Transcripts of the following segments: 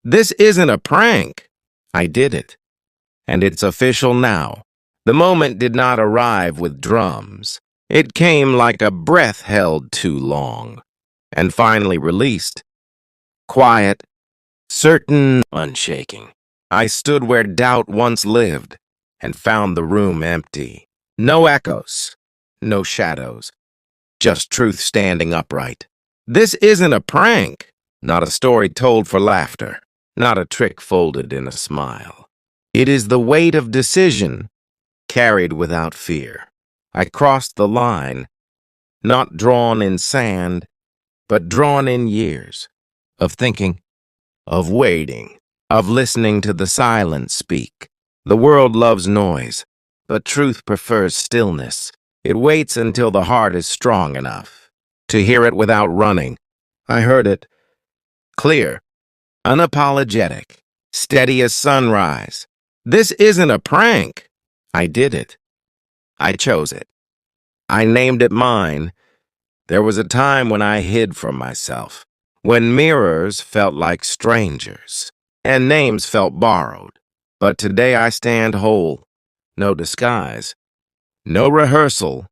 This isn't a prank. I did it. And it's official now. The moment did not arrive with drums. It came like a breath held too long, and finally released. Quiet, certain, unshaking. I stood where doubt once lived, and found the room empty. No echoes, no shadows, just truth standing upright. This isn't a prank, not a story told for laughter, not a trick folded in a smile. It is the weight of decision, carried without fear. I crossed the line, not drawn in sand, but drawn in years of thinking, of waiting, of listening to the silence speak. The world loves noise, but truth prefers stillness. It waits until the heart is strong enough to hear it without running. I heard it, clear, unapologetic, steady as sunrise. This isn't a prank. I did it. I chose it. I named it mine. There was a time when I hid from myself, when mirrors felt like strangers, and names felt borrowed. But today I stand whole. No disguise, no rehearsal,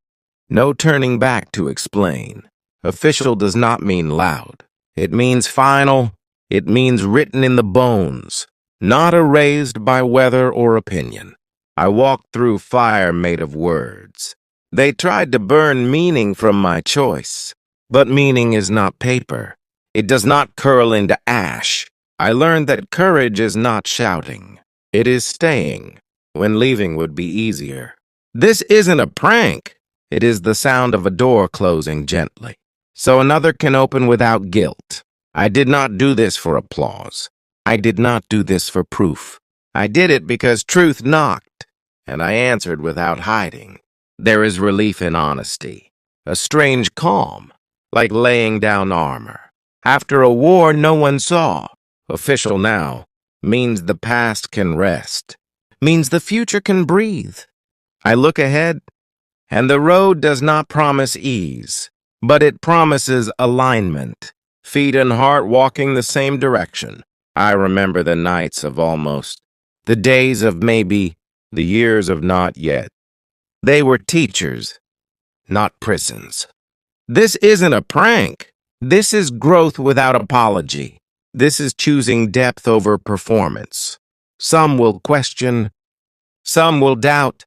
no turning back to explain. Official does not mean loud. It means final. It means written in the bones, not erased by weather or opinion. I walked through fire made of words. They tried to burn meaning from my choice. But meaning is not paper. It does not curl into ash. I learned that courage is not shouting. It is staying when leaving would be easier. This isn't a prank. It is the sound of a door closing gently, so another can open without guilt. I did not do this for applause. I did not do this for proof. I did it because truth knocked, and I answered without hiding. There is relief in honesty, a strange calm, like laying down armor. After a war no one saw, official now, means the past can rest, means the future can breathe. I look ahead, and the road does not promise ease, but it promises alignment, feet and heart walking the same direction. I remember the nights of almost, the days of maybe, the years of not yet. They were teachers, not prisons. This isn't a prank. This is growth without apology. This is choosing depth over performance. Some will question, some will doubt,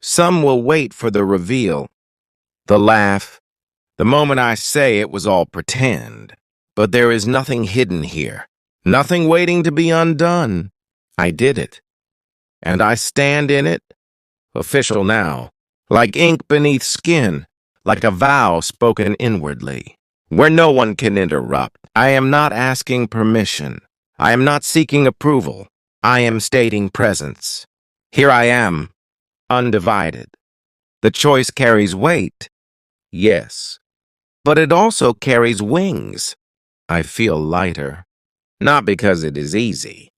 some will wait for the reveal, the laugh, the moment I say it was all pretend. But there is nothing hidden here, nothing waiting to be undone. I did it, and I stand in it, official now, like ink beneath skin, like a vow spoken inwardly, where no one can interrupt. I am not asking permission. I am not seeking approval. I am stating presence. Here I am, undivided. The choice carries weight, yes, but it also carries wings. I feel lighter, not because it is easy,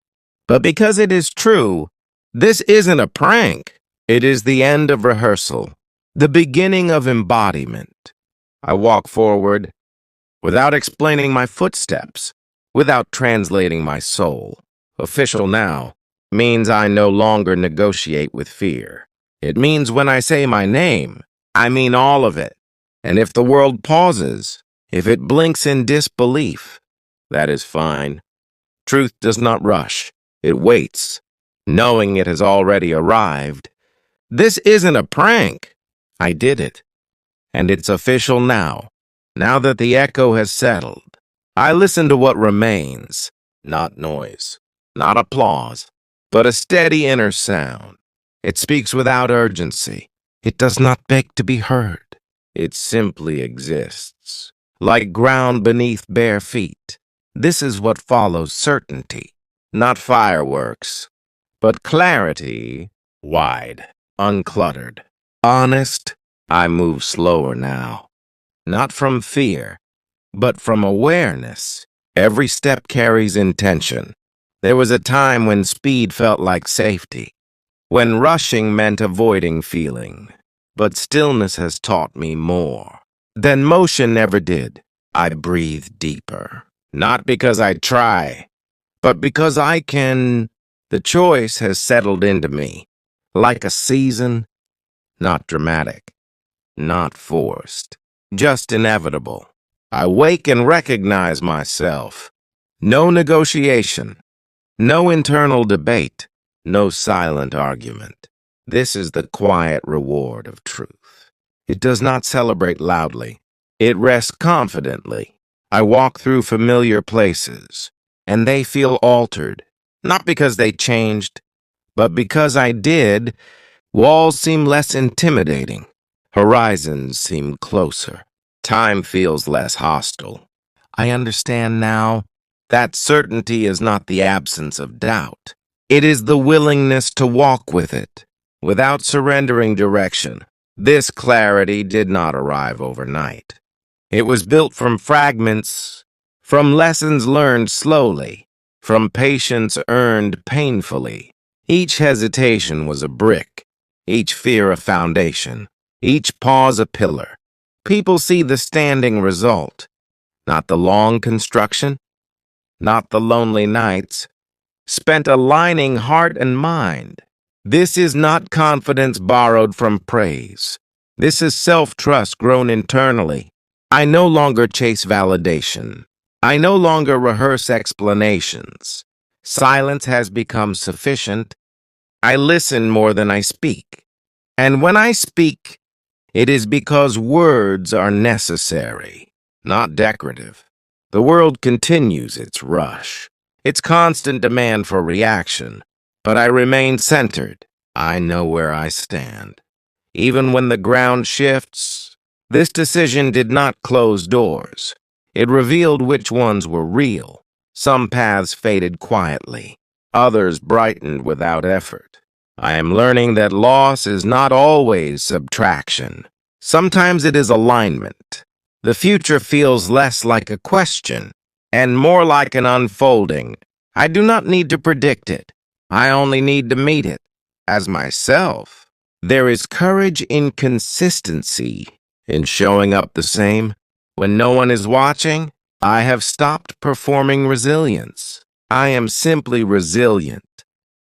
but because it is true. This isn't a prank. It is the end of rehearsal, the beginning of embodiment. I walk forward without explaining my footsteps, without translating my soul. Official now means I no longer negotiate with fear. It means when I say my name, I mean all of it. And if the world pauses, if it blinks in disbelief, that is fine. Truth does not rush. It waits, knowing it has already arrived. This isn't a prank. I did it. And it's official now. Now that the echo has settled, I listen to what remains. Not noise, not applause, but a steady inner sound. It speaks without urgency. It does not beg to be heard. It simply exists, like ground beneath bare feet. This is what follows certainty, not fireworks, but clarity, wide, uncluttered, honest. I move slower now, not from fear, but from awareness. Every step carries intention. There was a time when speed felt like safety, when rushing meant avoiding feeling. But stillness has taught me more than motion ever did. I breathe deeper, not because I try, but because I can. The choice has settled into me, like a season, not dramatic, not forced, just inevitable. I wake and recognize myself. No negotiation, no internal debate, no silent argument. This is the quiet reward of truth. It does not celebrate loudly. It rests confidently. I walk through familiar places, and they feel altered, not because they changed, but because I did. Walls seem less intimidating. Horizons seem closer. Time feels less hostile. I understand now that certainty is not the absence of doubt. It is the willingness to walk with it, without surrendering direction. This clarity did not arrive overnight. It was built from fragments, from lessons learned slowly, from patience earned painfully. Each hesitation was a brick, each fear a foundation, each pause a pillar. People see the standing result, not the long construction, not the lonely nights, spent aligning heart and mind. This is not confidence borrowed from praise. This is self-trust grown internally. I no longer chase validation. I no longer rehearse explanations. Silence has become sufficient. I listen more than I speak. And when I speak, it is because words are necessary, not decorative. The world continues its rush, its constant demand for reaction, but I remain centered. I know where I stand. Even when the ground shifts, this decision did not close doors. It revealed which ones were real. Some paths faded quietly, others brightened without effort. I am learning that loss is not always subtraction. Sometimes it is alignment. The future feels less like a question and more like an unfolding. I do not need to predict it. I only need to meet it as myself. There is courage in consistency, in showing up the same. When no one is watching, I have stopped performing resilience. I am simply resilient.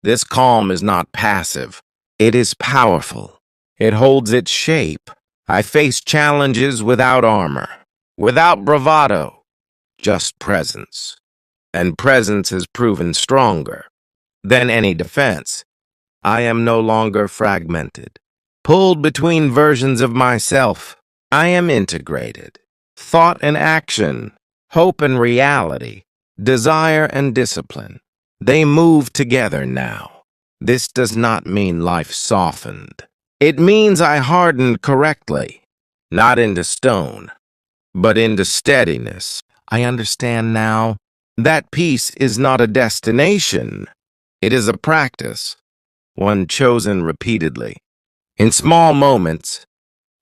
This calm is not passive. It is powerful. It holds its shape. I face challenges without armor, without bravado, just presence. And presence has proven stronger than any defense. I am no longer fragmented, pulled between versions of myself. I am integrated. Thought and action, hope and reality, desire and discipline. They move together now. This does not mean life softened. It means I hardened correctly, not into stone, but into steadiness. I understand now that peace is not a destination. It is a practice, one chosen repeatedly. In small moments,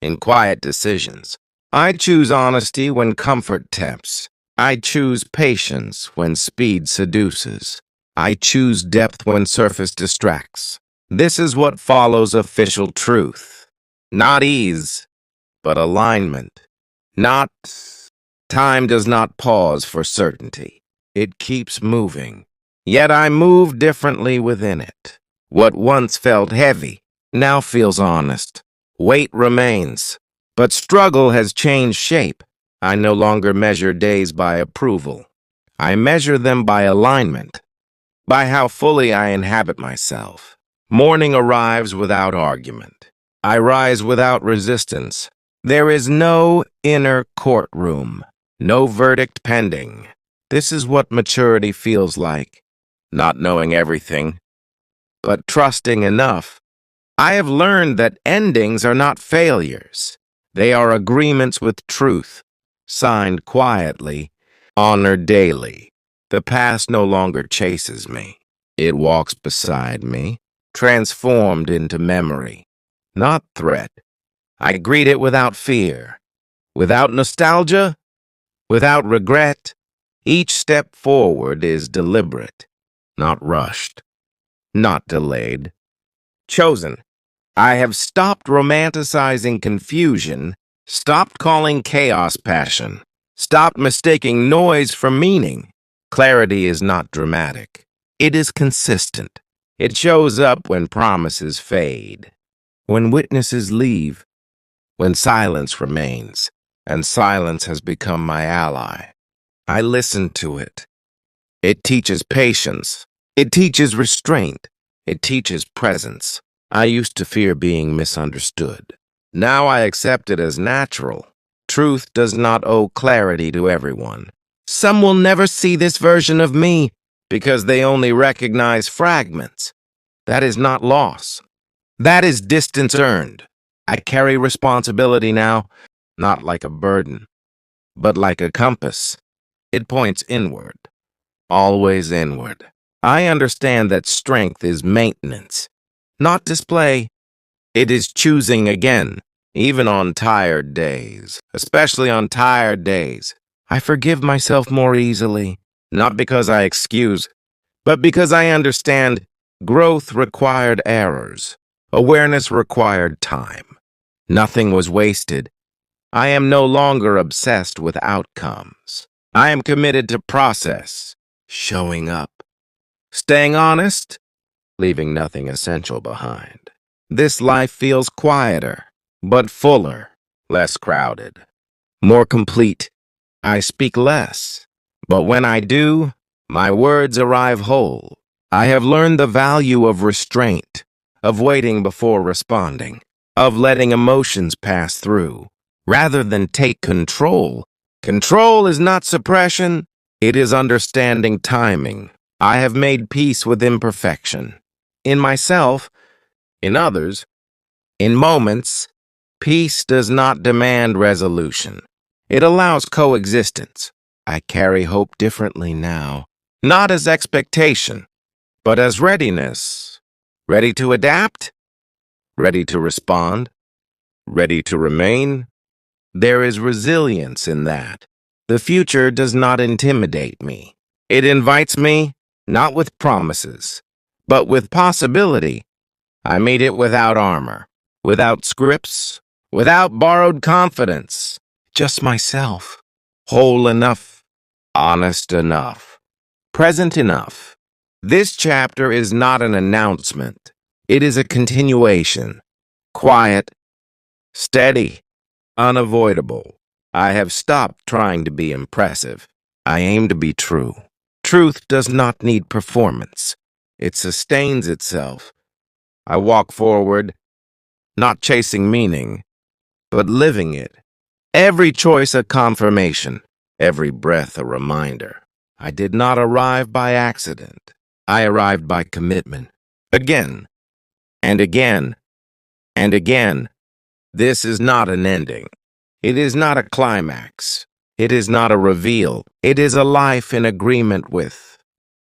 in quiet decisions. I choose honesty when comfort tempts. I choose patience when speed seduces. I choose depth when surface distracts. This is what follows official truth. Not ease, but alignment. Not time does not pause for certainty. It keeps moving. Yet I move differently within it. What once felt heavy now feels honest. Weight remains, but struggle has changed shape. I no longer measure days by approval. I measure them by alignment, by how fully I inhabit myself. Morning arrives without argument. I rise without resistance. There is no inner courtroom, no verdict pending. This is what maturity feels like. Not knowing everything, but trusting enough. I have learned that endings are not failures. They are agreements with truth, signed quietly, honored daily. The past no longer chases me. It walks beside me, transformed into memory, not threat. I greet it without fear, without nostalgia, without regret. Each step forward is deliberate, not rushed, not delayed. Chosen. I have stopped romanticizing confusion, stopped calling chaos passion, stopped mistaking noise for meaning. Clarity is not dramatic. It is consistent. It shows up when promises fade, when witnesses leave, when silence remains, and silence has become my ally. I listen to it. It teaches patience. It teaches restraint. It teaches presence. I used to fear being misunderstood. Now I accept it as natural. Truth does not owe clarity to everyone. Some will never see this version of me because they only recognize fragments. That is not loss. That is distance earned. I carry responsibility now, not like a burden, but like a compass. It points inward, always inward. I understand that strength is maintenance, not display. It is choosing again, even on tired days, especially on tired days. I forgive myself more easily, not because I excuse, but because I understand growth required errors. Awareness required time. Nothing was wasted. I am no longer obsessed with outcomes. I am committed to process, showing up, staying honest, leaving nothing essential behind. This life feels quieter, but fuller, less crowded, more complete. I speak less, but when I do, my words arrive whole. I have learned the value of restraint, of waiting before responding, of letting emotions pass through, rather than take control. Control is not suppression, it is understanding timing. I have made peace with imperfection. In myself, in others, in moments, peace does not demand resolution. It allows coexistence. I carry hope differently now, not as expectation, but as readiness. Ready to adapt? Ready to respond? Ready to remain? There is resilience in that. The future does not intimidate me. It invites me, not with promises, but with possibility. I meet it without armor, without scripts, without borrowed confidence. Just myself. Whole enough, honest enough, present enough. This chapter is not an announcement. It is a continuation. Quiet, steady, unavoidable. I have stopped trying to be impressive. I aim to be true. Truth does not need performance. It sustains itself. I walk forward, not chasing meaning, but living it. Every choice a confirmation, every breath a reminder. I did not arrive by accident. I arrived by commitment. Again, and again, and again. This is not an ending. It is not a climax. It is not a reveal. It is a life in agreement with